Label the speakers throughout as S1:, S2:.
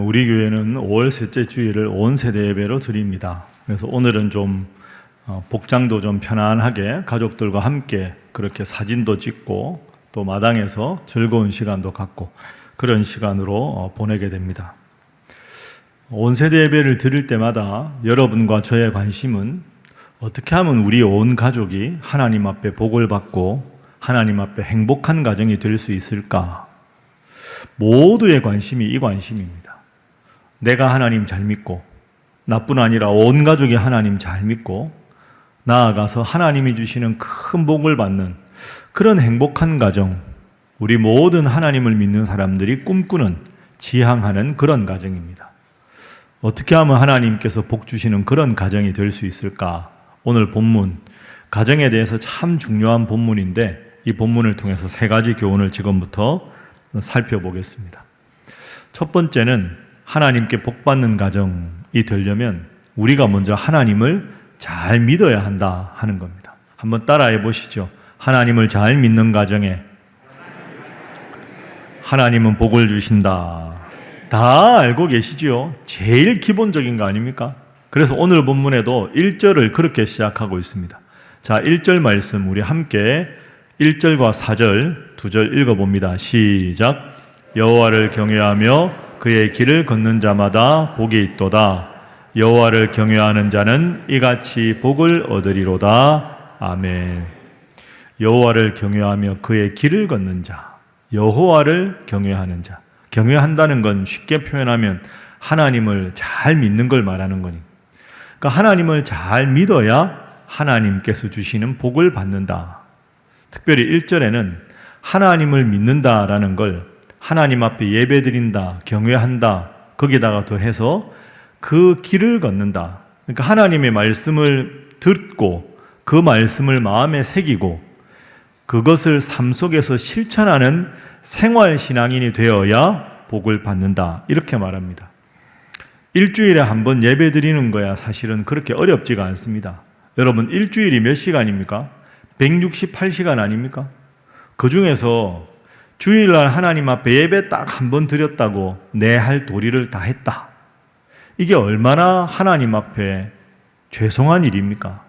S1: 우리 교회는 5월 셋째 주일을 온 세대 예배로 드립니다. 그래서 오늘은 좀 복장도 좀 편안하게 가족들과 함께 그렇게 사진도 찍고 또 마당에서 즐거운 시간도 갖고 그런 시간으로 보내게 됩니다. 온 세대 예배를 드릴 때마다 여러분과 저의 관심은 어떻게 하면 우리 온 가족이 하나님 앞에 복을 받고 하나님 앞에 행복한 가정이 될 수 있을까? 모두의 관심이 이 관심입니다. 내가 하나님 잘 믿고 나뿐 아니라 온 가족이 하나님 잘 믿고 나아가서 하나님이 주시는 큰 복을 받는 그런 행복한 가정, 우리 모든 하나님을 믿는 사람들이 꿈꾸는, 지향하는 그런 가정입니다. 어떻게 하면 하나님께서 복 주시는 그런 가정이 될 수 있을까? 오늘 본문, 가정에 대해서 참 중요한 본문인데 이 본문을 통해서 세 가지 교훈을 지금부터 살펴보겠습니다. 첫 번째는 하나님께 복받는 가정이 되려면 우리가 먼저 하나님을 잘 믿어야 한다 하는 겁니다. 한번 따라해 보시죠. 하나님을 잘 믿는 가정에 하나님은 복을 주신다. 다 알고 계시지요? 제일 기본적인 거 아닙니까? 그래서 오늘 본문에도 1절을 그렇게 시작하고 있습니다. 자, 1절 말씀 우리 함께 1절과 4절 두 절 읽어봅니다. 시작. 여호와를 경외하며 그의 길을 걷는 자마다 복이 있도다. 여호와를 경외하는 자는 이같이 복을 얻으리로다. 아멘. 여호와를 경외하며 그의 길을 걷는 자, 여호와를 경외하는 자. 경외한다는 건 쉽게 표현하면 하나님을 잘 믿는 걸 말하는 거니. 그러니까 하나님을 잘 믿어야 하나님께서 주시는 복을 받는다. 특별히 1절에는 하나님을 믿는다라는 걸 하나님 앞에 예배드린다, 경외한다, 거기다가 더해서 그 길을 걷는다. 그러니까 하나님의 말씀을 듣고 그 말씀을 마음에 새기고 그것을 삶 속에서 실천하는 생활신앙인이 되어야 복을 받는다. 이렇게 말합니다. 일주일에 한 번 예배드리는 거야 사실은 그렇게 어렵지가 않습니다. 여러분 일주일이 몇 시간입니까? 168시간 아닙니까? 그 중에서 주일날 하나님 앞에 예배 딱 한 번 드렸다고 내 할 도리를 다 했다. 이게 얼마나 하나님 앞에 죄송한 일입니까?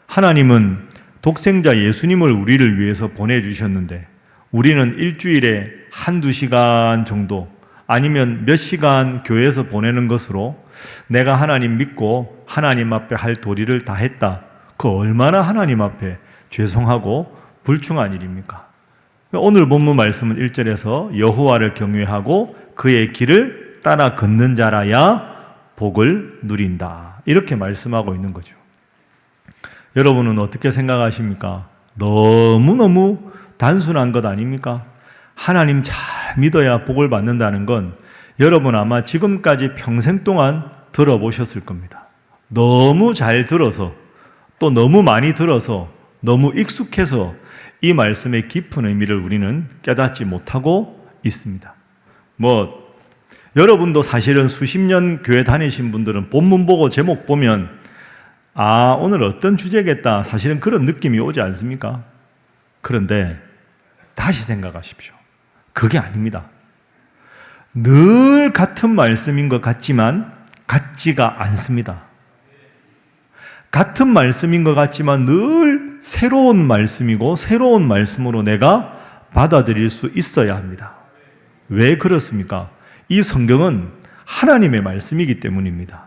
S1: 하나님은 독생자 예수님을 우리를 위해서 보내주셨는데 우리는 일주일에 한두 시간 정도 아니면 몇 시간 교회에서 보내는 것으로 내가 하나님 믿고 하나님 앞에 할 도리를 다 했다. 그 얼마나 하나님 앞에 죄송하고 불충한 일입니까? 오늘 본문 말씀은 1절에서 여호와를 경외하고 그의 길을 따라 걷는 자라야 복을 누린다. 이렇게 말씀하고 있는 거죠. 여러분은 어떻게 생각하십니까? 너무너무 단순한 것 아닙니까? 하나님 잘 믿어야 복을 받는다는 건 여러분 아마 지금까지 평생 동안 들어보셨을 겁니다. 너무 잘 들어서 또 너무 많이 들어서 너무 익숙해서 이 말씀의 깊은 의미를 우리는 깨닫지 못하고 있습니다. 여러분도 사실은 수십 년 교회 다니신 분들은 본문 보고 제목 보면 아, 오늘 어떤 주제겠다. 사실은 그런 느낌이 오지 않습니까? 그런데 다시 생각하십시오. 그게 아닙니다. 늘 같은 말씀인 것 같지만 같지가 않습니다. 같은 말씀인 것 같지만 늘 새로운 말씀이고 새로운 말씀으로 내가 받아들일 수 있어야 합니다. 왜 그렇습니까? 이 성경은 하나님의 말씀이기 때문입니다.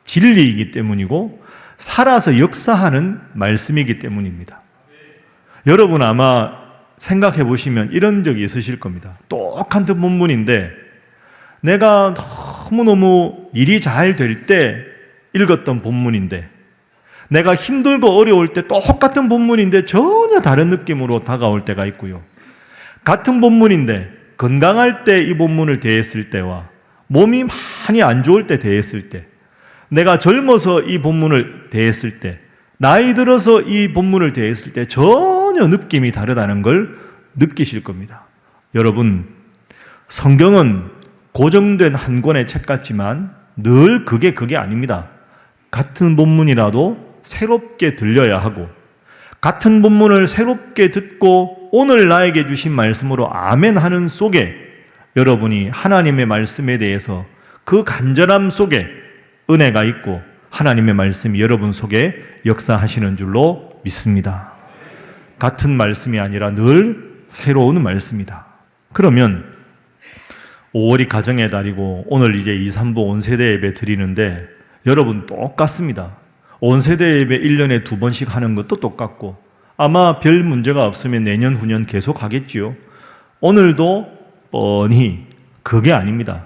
S1: 진리이기 때문이고 살아서 역사하는 말씀이기 때문입니다. 여러분 아마 생각해 보시면 이런 적이 있으실 겁니다. 똑같은 본문인데 내가 너무너무 일이 잘 될 때 읽었던 본문인데 내가 힘들고 어려울 때 똑같은 본문인데 전혀 다른 느낌으로 다가올 때가 있고요. 같은 본문인데 건강할 때 이 본문을 대했을 때와 몸이 많이 안 좋을 때 대했을 때 내가 젊어서 이 본문을 대했을 때 나이 들어서 이 본문을 대했을 때 전혀 느낌이 다르다는 걸 느끼실 겁니다. 여러분 성경은 고정된 한 권의 책 같지만 늘 그게 아닙니다. 같은 본문이라도 새롭게 들려야 하고 같은 본문을 새롭게 듣고 오늘 나에게 주신 말씀으로 아멘 하는 속에 여러분이 하나님의 말씀에 대해서 그 간절함 속에 은혜가 있고 하나님의 말씀이 여러분 속에 역사하시는 줄로 믿습니다. 같은 말씀이 아니라 늘 새로운 말씀이다. 그러면 5월이 가정의 달이고 오늘 이제 2, 3부 온세대 예배 드리는데 여러분 똑같습니다. 온세대 예배 1년에 2번씩 하는 것도 똑같고 아마 별 문제가 없으면 내년 후년 계속 하겠지요. 오늘도 뻔히 그게 아닙니다.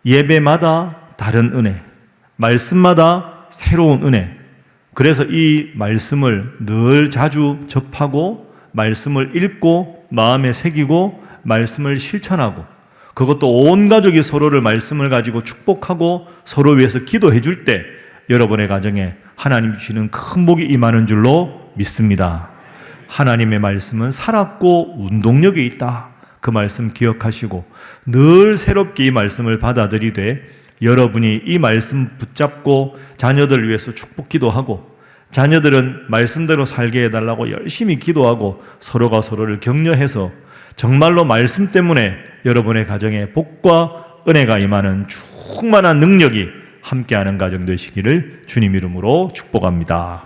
S1: 예배마다 다른 은혜, 말씀마다 새로운 은혜. 그래서 이 말씀을 늘 자주 접하고 말씀을 읽고 마음에 새기고 말씀을 실천하고 그것도 온 가족이 서로를 말씀을 가지고 축복하고 서로 위해서 기도해 줄 때 여러분의 가정에 하나님 주시는 큰 복이 임하는 줄로 믿습니다. 하나님의 말씀은 살았고 운동력이 있다. 그 말씀 기억하시고 늘 새롭게 이 말씀을 받아들이되 여러분이 이 말씀 붙잡고 자녀들을 위해서 축복 기도하고 자녀들은 말씀대로 살게 해달라고 열심히 기도하고 서로가 서로를 격려해서 정말로 말씀 때문에 여러분의 가정에 복과 은혜가 임하는 충만한 능력이 함께하는 가정 되시기를 주님 이름으로 축복합니다.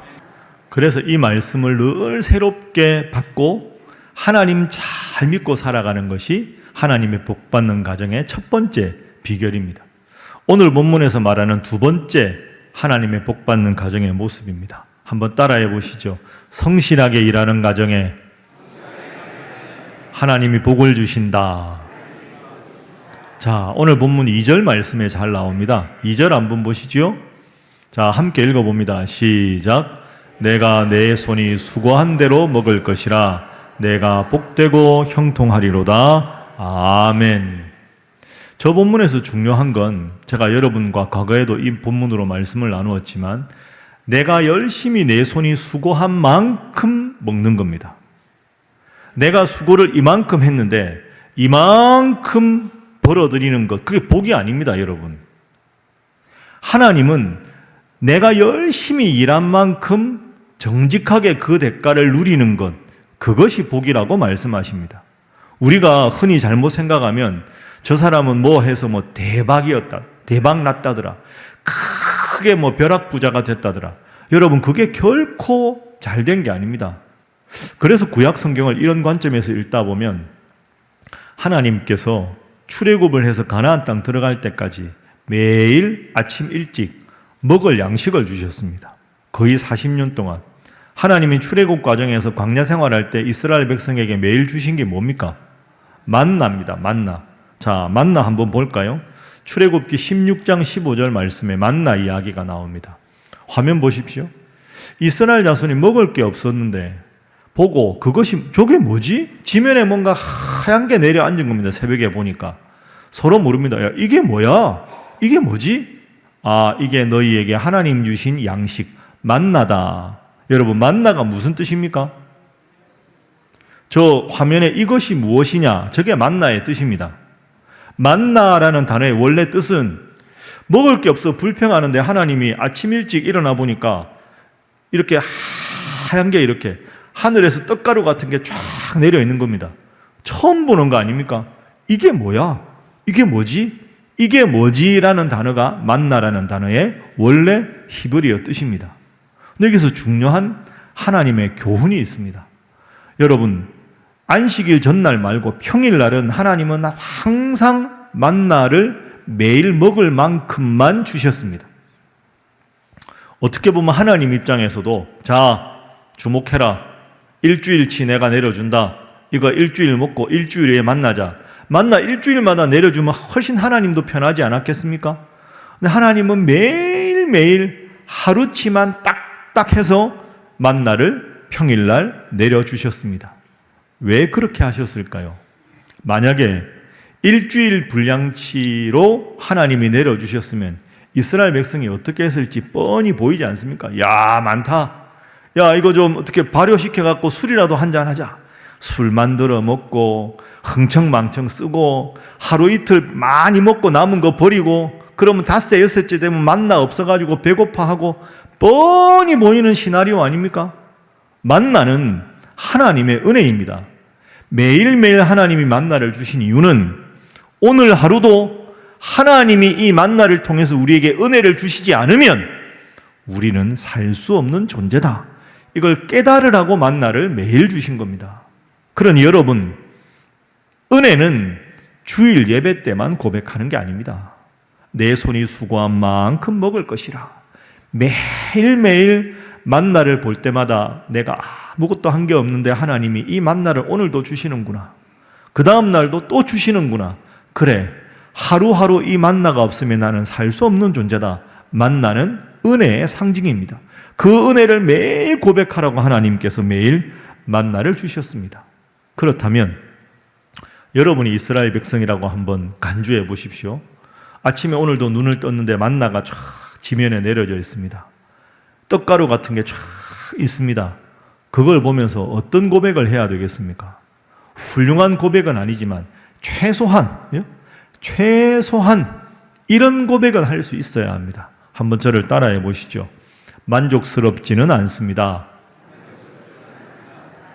S1: 그래서 이 말씀을 늘 새롭게 받고 하나님 잘 믿고 살아가는 것이 하나님의 복받는 가정의 첫 번째 비결입니다. 오늘 본문에서 말하는 두 번째 하나님의 복받는 가정의 모습입니다. 한번 따라해 보시죠. 성실하게 일하는 가정에 하나님이 복을 주신다. 자, 오늘 본문 2절 말씀에 잘 나옵니다. 2절 한번 보시죠. 자, 함께 읽어봅니다. 시작. 내가 내 손이 수고한 대로 먹을 것이라 내가 복되고 형통하리로다. 아멘. 저 본문에서 중요한 건 제가 여러분과 과거에도 이 본문으로 말씀을 나누었지만 내가 열심히 내 손이 수고한 만큼 먹는 겁니다. 내가 수고를 이만큼 했는데 이만큼 벌어들이는 것, 그게 복이 아닙니다, 여러분. 하나님은 내가 열심히 일한 만큼 정직하게 그 대가를 누리는 것, 그것이 복이라고 말씀하십니다. 우리가 흔히 잘못 생각하면 저 사람은 뭐 해서 뭐 대박이었다, 대박 났다더라, 크게 뭐 벼락부자가 됐다더라. 여러분, 그게 결코 잘된 게 아닙니다. 그래서 구약 성경을 이런 관점에서 읽다 보면 하나님께서 출애굽을 해서 가나안 땅 들어갈 때까지 매일 아침 일찍 먹을 양식을 주셨습니다. 거의 40년 동안 하나님이 출애굽 과정에서 광야 생활할 때 이스라엘 백성에게 매일 주신 게 뭡니까? 만나입니다. 만나. 자, 만나 한번 볼까요? 출애굽기 16장 15절 말씀에 만나 이야기가 나옵니다. 화면 보십시오. 이스라엘 자손이 먹을 게 없었는데 보고 그것이 저게 뭐지? 지면에 뭔가 하얀 게 내려앉은 겁니다. 새벽에 보니까 서로 물읍니다. 야, 이게 뭐야? 이게 뭐지? 아, 이게 너희에게 하나님 주신 양식 만나다. 여러분, 만나가 무슨 뜻입니까? 저 화면에 이것이 무엇이냐? 저게 만나의 뜻입니다. 만나라는 단어의 원래 뜻은 먹을 게 없어 불평하는데 하나님이 아침 일찍 일어나 보니까 이렇게 하얀 게 이렇게 하늘에서 떡가루 같은 게 쫙 내려 있는 겁니다. 처음 보는 거 아닙니까? 이게 뭐야? 이게 뭐지? 이게 뭐지라는 단어가 만나라는 단어의 원래 히브리어 뜻입니다. 근데 여기서 중요한 하나님의 교훈이 있습니다. 여러분, 안식일 전날 말고 평일날은 하나님은 항상 만나를 매일 먹을 만큼만 주셨습니다. 어떻게 보면 하나님 입장에서도 자, 주목해라. 일주일치 내가 내려준다. 이거 일주일 먹고 일주일 후에 만나자. 만나 일주일마다 내려주면 훨씬 하나님도 편하지 않았겠습니까? 근데 하나님은 매일매일 하루치만 딱딱 해서 만나를 평일날 내려주셨습니다. 왜 그렇게 하셨을까요? 만약에 일주일 분량치로 하나님이 내려주셨으면 이스라엘 백성이 어떻게 했을지 뻔히 보이지 않습니까? 야, 많다. 야, 이거 좀 어떻게 발효시켜갖고 술이라도 한잔 하자. 술 만들어 먹고 흥청망청 쓰고 하루 이틀 많이 먹고 남은 거 버리고 그러면 닷새 여섯째 되면 만나 없어가지고 배고파하고 뻔히 보이는 시나리오 아닙니까? 만나는 하나님의 은혜입니다. 매일매일 하나님이 만나를 주신 이유는 오늘 하루도 하나님이 이 만나를 통해서 우리에게 은혜를 주시지 않으면 우리는 살 수 없는 존재다. 이걸 깨달으라고 만나를 매일 주신 겁니다. 그러니 여러분, 은혜는 주일 예배 때만 고백하는 게 아닙니다. 내 손이 수고한 만큼 먹을 것이라. 매일매일 만나를 볼 때마다 내가 아무것도 한 게 없는데 하나님이 이 만나를 오늘도 주시는구나. 그 다음 날도 또 주시는구나. 그래, 하루하루 이 만나가 없으면 나는 살 수 없는 존재다. 만나는 은혜의 상징입니다. 그 은혜를 매일 고백하라고 하나님께서 매일 만나를 주셨습니다. 그렇다면 여러분이 이스라엘 백성이라고 한번 간주해 보십시오. 아침에 오늘도 눈을 떴는데 만나가 쫙 지면에 내려져 있습니다. 떡가루 같은 게 쫙 있습니다. 그걸 보면서 어떤 고백을 해야 되겠습니까? 훌륭한 고백은 아니지만 최소한 이런 고백은 할 수 있어야 합니다. 한번 저를 따라해 보시죠. 만족스럽지는 않습니다.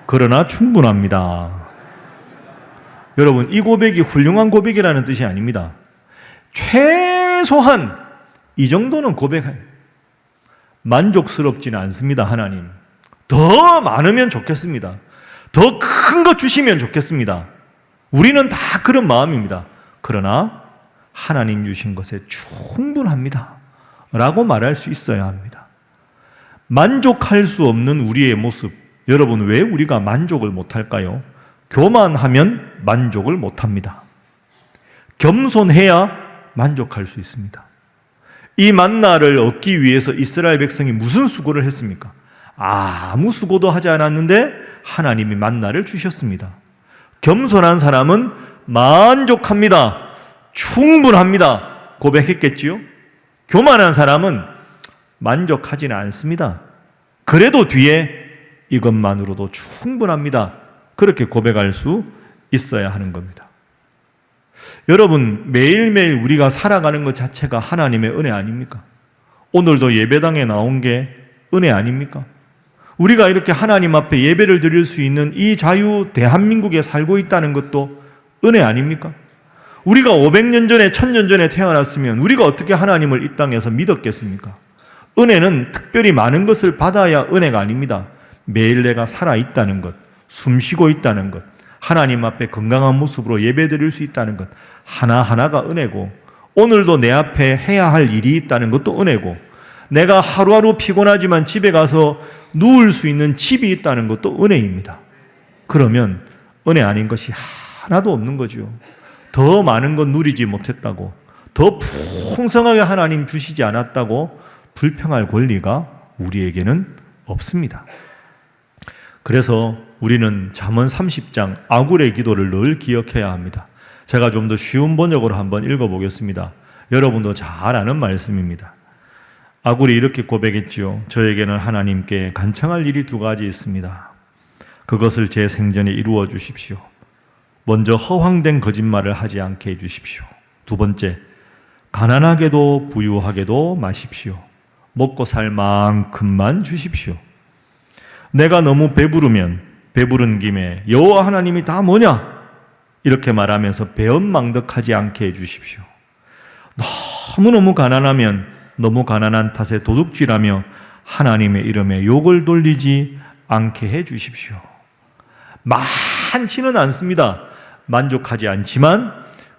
S1: 그러나 충분합니다. 여러분, 이 고백이 훌륭한 고백이라는 뜻이 아닙니다. 최소한 이 정도는 고백해요. 만족스럽지는 않습니다. 하나님, 더 많으면 좋겠습니다. 더 큰 것 주시면 좋겠습니다. 우리는 다 그런 마음입니다. 그러나 하나님 주신 것에 충분합니다 라고 말할 수 있어야 합니다. 만족할 수 없는 우리의 모습, 여러분, 왜 우리가 만족을 못할까요? 교만하면 만족을 못합니다. 겸손해야 만족할 수 있습니다. 이 만나를 얻기 위해서 이스라엘 백성이 무슨 수고를 했습니까? 아무 수고도 하지 않았는데 하나님이 만나를 주셨습니다. 겸손한 사람은 만족합니다. 충분합니다. 고백했겠지요? 교만한 사람은 만족하지는 않습니다. 그래도 뒤에 이것만으로도 충분합니다. 그렇게 고백할 수 있어야 하는 겁니다. 여러분, 매일매일 우리가 살아가는 것 자체가 하나님의 은혜 아닙니까? 오늘도 예배당에 나온 게 은혜 아닙니까? 우리가 이렇게 하나님 앞에 예배를 드릴 수 있는 이 자유 대한민국에 살고 있다는 것도 은혜 아닙니까? 우리가 500년 전에 1000년 전에 태어났으면 우리가 어떻게 하나님을 이 땅에서 믿었겠습니까? 은혜는 특별히 많은 것을 받아야 은혜가 아닙니다. 매일 내가 살아있다는 것, 숨쉬고 있다는 것, 하나님 앞에 건강한 모습으로 예배드릴 수 있다는 것, 하나하나가 은혜고, 오늘도 내 앞에 해야 할 일이 있다는 것도 은혜고, 내가 하루하루 피곤하지만 집에 가서 누울 수 있는 집이 있다는 것도 은혜입니다. 그러면 은혜 아닌 것이 하나도 없는 거죠. 더 많은 건 누리지 못했다고, 더 풍성하게 하나님 주시지 않았다고 불평할 권리가 우리에게는 없습니다. 그래서 우리는 잠언 30장 아굴의 기도를 늘 기억해야 합니다. 제가 좀 더 쉬운 번역으로 한번 읽어보겠습니다. 여러분도 잘 아는 말씀입니다. 아굴이 이렇게 고백했지요. 저에게는 하나님께 간청할 일이 2가지 있습니다. 그것을 제 생전에 이루어 주십시오. 먼저 허황된 거짓말을 하지 않게 해주십시오. 2번째, 가난하게도 부유하게도 마십시오. 먹고 살 만큼만 주십시오. 내가 너무 배부르면 배부른 김에 여호와 하나님이 다 뭐냐? 이렇게 말하면서 배은망덕하지 않게 해주십시오. 너무너무 가난하면 너무 가난한 탓에 도둑질하며 하나님의 이름에 욕을 돌리지 않게 해주십시오. 많지는 않습니다. 만족하지 않지만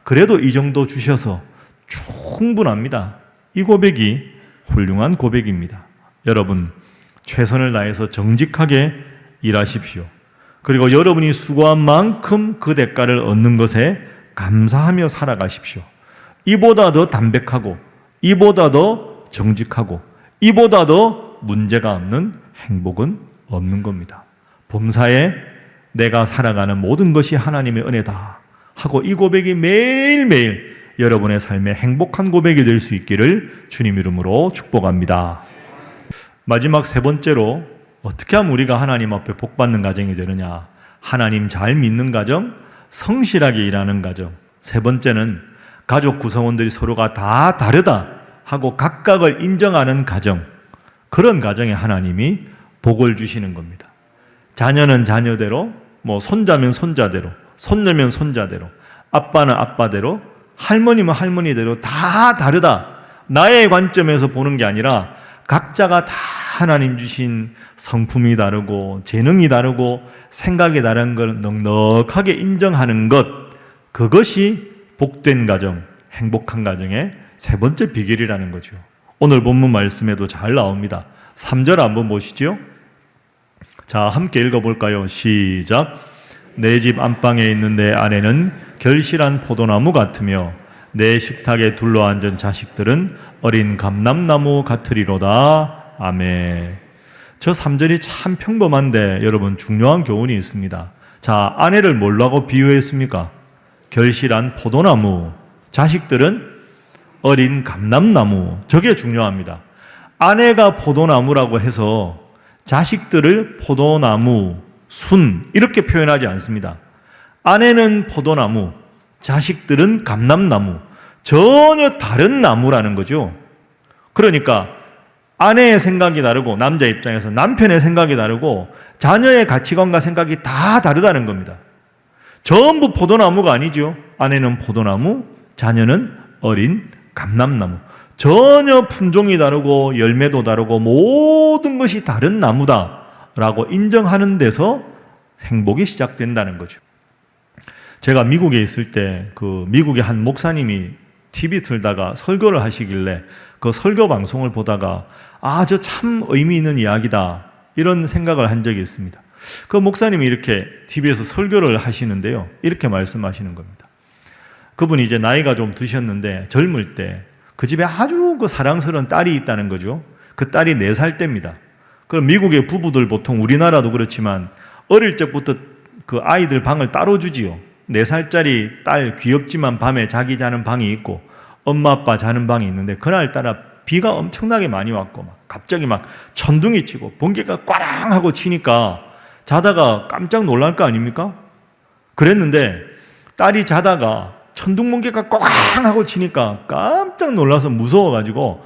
S1: 그래도 이 정도 주셔서 충분합니다. 이 고백이 훌륭한 고백입니다. 여러분, 최선을 다해서 정직하게 일하십시오. 그리고 여러분이 수고한 만큼 그 대가를 얻는 것에 감사하며 살아가십시오. 이보다 더 담백하고, 이보다 더 정직하고, 이보다 더 문제가 없는 행복은 없는 겁니다. 범사에 내가 살아가는 모든 것이 하나님의 은혜다 하고 이 고백이 매일매일 여러분의 삶에 행복한 고백이 될 수 있기를 주님 이름으로 축복합니다. 마지막 3번째로 어떻게 하면 우리가 하나님 앞에 복받는 가정이 되느냐? 하나님 잘 믿는 가정, 성실하게 일하는 가정. 3번째는 가족 구성원들이 서로가 다 다르다 하고 각각을 인정하는 가정. 그런 가정에 하나님이 복을 주시는 겁니다. 자녀는 자녀대로, 손자면 손자대로, 손녀면 손자대로, 아빠는 아빠대로 할머니면 할머니대로 다 다르다. 나의 관점에서 보는 게 아니라 각자가 다 하나님 주신 성품이 다르고 재능이 다르고 생각이 다른 걸 넉넉하게 인정하는 것, 그것이 복된 가정, 행복한 가정의 세 번째 비결이라는 거죠. 오늘 본문 말씀에도 잘 나옵니다. 3절 한번 보시죠. 자, 함께 읽어볼까요? 시작. 내 집 안방에 있는 내 아내는 결실한 포도나무 같으며 내 식탁에 둘러앉은 자식들은 어린 감람나무 같으리로다. 아멘. 저 3절이 참 평범한데 여러분 중요한 교훈이 있습니다. 자, 아내를 뭘로 비유했습니까? 결실한 포도나무. 자식들은 어린 감람나무. 저게 중요합니다. 아내가 포도나무라고 해서 자식들을 포도나무, 순 이렇게 표현하지 않습니다. 아내는 포도나무, 자식들은 감람나무. 전혀 다른 나무라는 거죠. 그러니까 아내의 생각이 다르고 남자 입장에서 남편의 생각이 다르고 자녀의 가치관과 생각이 다 다르다는 겁니다. 전부 포도나무가 아니죠. 아내는 포도나무, 자녀는 어린 감람나무. 전혀 품종이 다르고 열매도 다르고 모든 것이 다른 나무다라고 인정하는 데서 행복이 시작된다는 거죠. 제가 미국에 있을 때 그 미국의 한 목사님이 TV 틀다가 설교를 하시길래 그 설교 방송을 보다가 저 참 의미 있는 이야기다 이런 생각을 한 적이 있습니다. 그 목사님이 이렇게 TV에서 설교를 하시는데요. 이렇게 말씀하시는 겁니다. 그분이 이제 나이가 좀 드셨는데 젊을 때 그 집에 아주 그 사랑스러운 딸이 있다는 거죠. 그 딸이 4살 때입니다. 그럼 미국의 부부들 보통 우리나라도 그렇지만 어릴 적부터 그 아이들 방을 따로 주지요. 4살짜리 딸 귀엽지만 밤에 자기 자는 방이 있고 엄마 아빠 자는 방이 있는데 그날따라 비가 엄청나게 많이 왔고 갑자기 막 천둥이 치고 번개가 꽈랑 하고 치니까 자다가 깜짝 놀랄 거 아닙니까? 그랬는데 딸이 자다가 천둥 번개가 꽝 하고 치니까 깜짝 놀라서 무서워가지고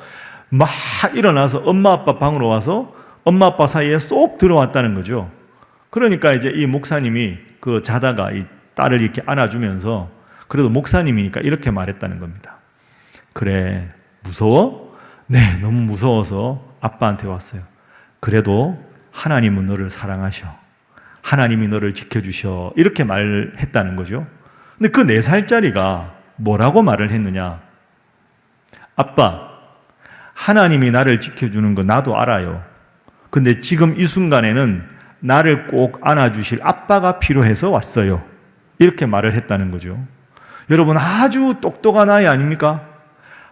S1: 막 일어나서 엄마 아빠 방으로 와서 엄마 아빠 사이에 쏙 들어왔다는 거죠. 그러니까 이제 이 목사님이 그 자다가 이 딸을 이렇게 안아주면서 그래도 목사님이니까 이렇게 말했다는 겁니다. 그래, 무서워? 네, 너무 무서워서 아빠한테 왔어요. 그래도 하나님은 너를 사랑하셔. 하나님이 너를 지켜주셔. 이렇게 말했다는 거죠. 근데 그 4살짜리가 뭐라고 말을 했느냐? 아빠, 하나님이 나를 지켜주는 거 나도 알아요. 근데 지금 이 순간에는 나를 꼭 안아주실 아빠가 필요해서 왔어요. 이렇게 말을 했다는 거죠. 여러분, 아주 똑똑한 아이 아닙니까?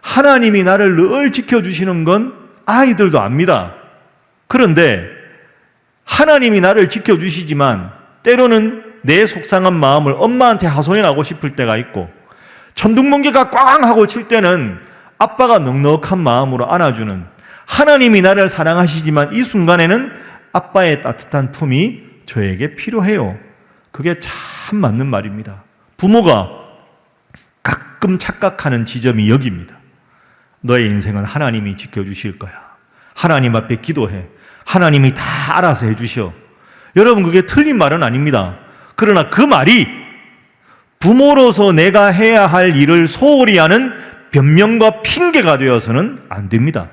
S1: 하나님이 나를 늘 지켜주시는 건 아이들도 압니다. 그런데 하나님이 나를 지켜주시지만 때로는 내 속상한 마음을 엄마한테 하소연하고 싶을 때가 있고 천둥번개가 꽝 하고 칠 때는 아빠가 넉넉한 마음으로 안아주는, 하나님이 나를 사랑하시지만 이 순간에는 아빠의 따뜻한 품이 저에게 필요해요. 그게 참 맞는 말입니다. 부모가 가끔 착각하는 지점이 여기입니다. 너의 인생은 하나님이 지켜주실 거야. 하나님 앞에 기도해. 하나님이 다 알아서 해주셔. 여러분, 그게 틀린 말은 아닙니다. 그러나 그 말이 부모로서 내가 해야 할 일을 소홀히 하는 변명과 핑계가 되어서는 안 됩니다.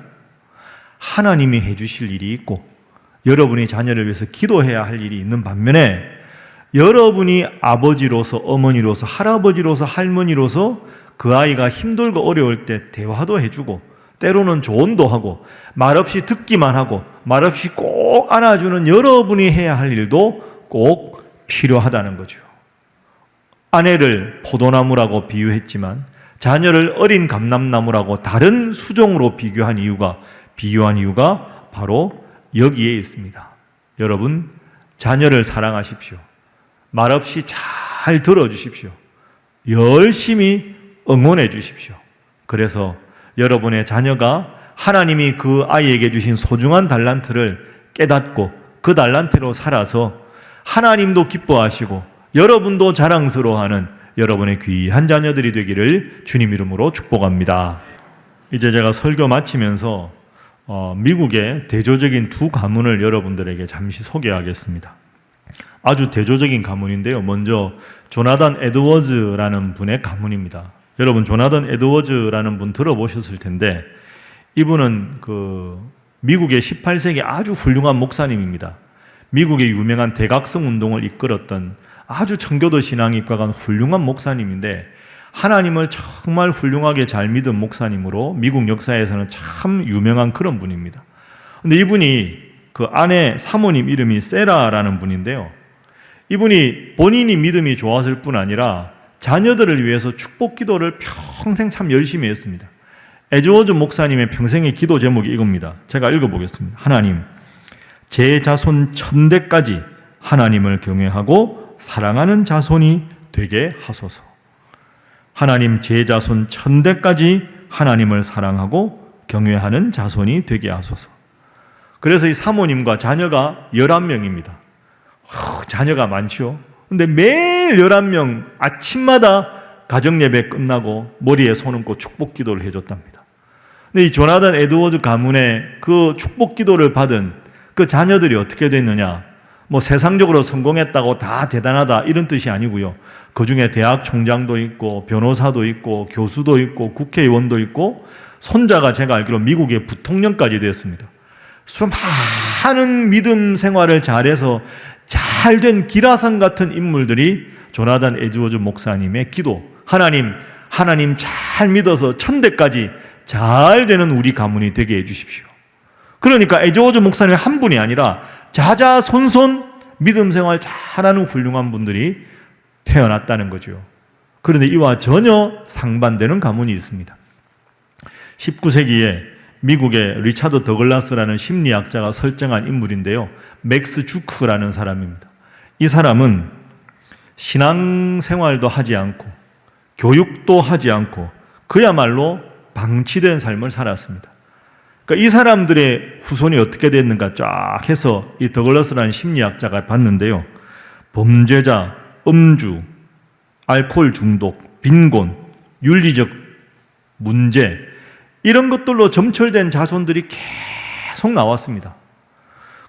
S1: 하나님이 해주실 일이 있고 여러분이 자녀를 위해서 기도해야 할 일이 있는 반면에 여러분이 아버지로서 어머니로서 할아버지로서 할머니로서 그 아이가 힘들고 어려울 때 대화도 해주고 때로는 조언도 하고 말없이 듣기만 하고 말없이 꼭 안아주는 여러분이 해야 할 일도 꼭 필요하다는 거죠. 아내를 포도나무라고 비유했지만 자녀를 어린 감람나무라고 다른 수종으로 비유한 이유가 바로 여기에 있습니다. 여러분, 자녀를 사랑하십시오. 말없이 잘 들어주십시오. 열심히 응원해 주십시오. 그래서 여러분의 자녀가 하나님이 그 아이에게 주신 소중한 달란트를 깨닫고 그 달란트로 살아서 하나님도 기뻐하시고 여러분도 자랑스러워하는 여러분의 귀한 자녀들이 되기를 주님 이름으로 축복합니다. 이제 제가 설교 마치면서 미국의 대조적인 두 가문을 여러분들에게 잠시 소개하겠습니다. 아주 대조적인 가문인데요. 먼저 조나단 에드워즈라는 분의 가문입니다. 여러분 조나단 에드워즈라는 분 들어보셨을 텐데 이분은 미국의 18세기 아주 훌륭한 목사님입니다. 미국의 유명한 대각성 운동을 이끌었던 아주 청교도 신앙에 입각한 훌륭한 목사님인데 하나님을 정말 훌륭하게 잘 믿은 목사님으로 미국 역사에서는 참 유명한 그런 분입니다. 근데 이분이 그 아내 사모님 이름이 세라라는 분인데요. 이분이 본인이 믿음이 좋았을 뿐 아니라 자녀들을 위해서 축복 기도를 평생 참 열심히 했습니다. 에드워즈 목사님의 평생의 기도 제목이 이겁니다. 제가 읽어보겠습니다. 하나님, 제 자손 1000대까지 하나님을 경외하고 사랑하는 자손이 되게 하소서. 하나님, 제 자손 1000대까지 하나님을 사랑하고 경외하는 자손이 되게 하소서. 그래서 이 사모님과 자녀가 11명입니다. 자녀가 많죠. 근데 매일 11명 아침마다 가정예배 끝나고 머리에 손 얹고 축복 기도를 해줬답니다. 근데 이 조나단 에드워즈 가문의 그 축복 기도를 받은 그 자녀들이 어떻게 됐느냐? 뭐 세상적으로 성공했다고 다 대단하다 이런 뜻이 아니고요. 그 중에 대학 총장도 있고 변호사도 있고 교수도 있고 국회의원도 있고 손자가 제가 알기로 미국의 부통령까지 되었습니다. 수많은 믿음 생활을 잘해서 잘된 기라상 같은 인물들이 조나단 에드워즈 목사님의 기도, 하나님 잘 믿어서 1000대까지 잘 되는 우리 가문이 되게 해주십시오. 그러니까 에드워즈 목사님 한 분이 아니라 자자손손 믿음 생활 잘하는 훌륭한 분들이 태어났다는 거죠. 그런데 이와 전혀 상반되는 가문이 있습니다. 19세기에 미국의 리차드 더글라스라는 심리학자가 설정한 인물인데요. 맥스 주크라는 사람입니다. 이 사람은 신앙생활도 하지 않고 교육도 하지 않고 그야말로 방치된 삶을 살았습니다. 그러니까 이 사람들의 후손이 어떻게 됐는가 쫙 해서 이 더글라스라는 심리학자가 봤는데요. 범죄자, 음주, 알코올 중독, 빈곤, 윤리적 문제 이런 것들로 점철된 자손들이 계속 나왔습니다.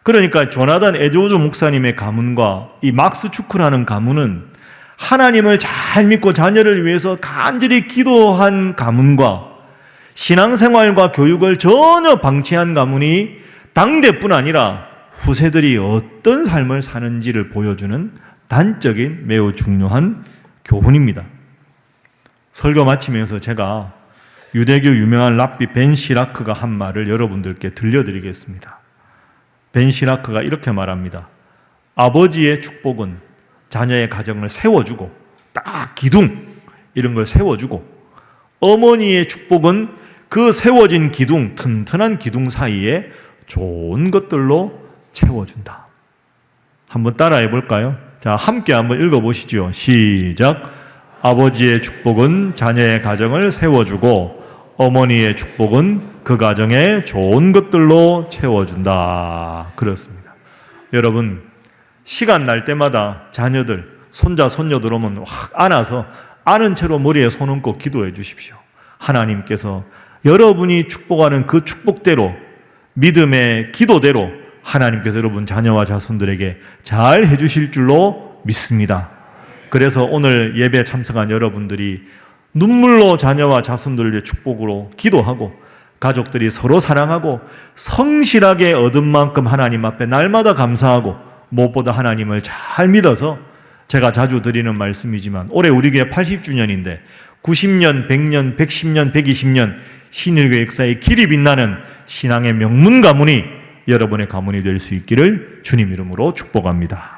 S1: 그러니까 조나단 에드워즈 목사님의 가문과 이 막스 주크라는 가문은 하나님을 잘 믿고 자녀를 위해서 간절히 기도한 가문과 신앙생활과 교육을 전혀 방치한 가문이 당대뿐 아니라 후세들이 어떤 삶을 사는지를 보여주는 단적인 매우 중요한 교훈입니다. 설교 마치면서 제가 유대교 유명한 랍비 벤 시라크가 한 말을 여러분들께 들려드리겠습니다. 벤 시라크가 이렇게 말합니다. 아버지의 축복은 자녀의 가정을 세워주고 딱 기둥 이런 걸 세워주고 어머니의 축복은 그 세워진 기둥, 튼튼한 기둥 사이에 좋은 것들로 채워준다. 한번 따라해 볼까요? 자, 함께 한번 읽어보시죠. 시작. 아버지의 축복은 자녀의 가정을 세워주고 어머니의 축복은 그 가정에 좋은 것들로 채워준다. 그렇습니다. 여러분, 시간 날 때마다 자녀들, 손자, 손녀들 오면 확 안아서 아는 채로 머리에 손 얹고 기도해 주십시오. 하나님께서 여러분이 축복하는 그 축복대로 믿음의 기도대로 하나님께서 여러분 자녀와 자손들에게 잘 해주실 줄로 믿습니다. 그래서 오늘 예배에 참석한 여러분들이 눈물로 자녀와 자손들을 위해 축복으로 기도하고 가족들이 서로 사랑하고 성실하게 얻은 만큼 하나님 앞에 날마다 감사하고 무엇보다 하나님을 잘 믿어서 제가 자주 드리는 말씀이지만 올해 우리 교회 80주년인데 90년, 100년, 110년, 120년 신일교회 역사의 길이 빛나는 신앙의 명문 가문이 여러분의 가문이 될 수 있기를 주님 이름으로 축복합니다.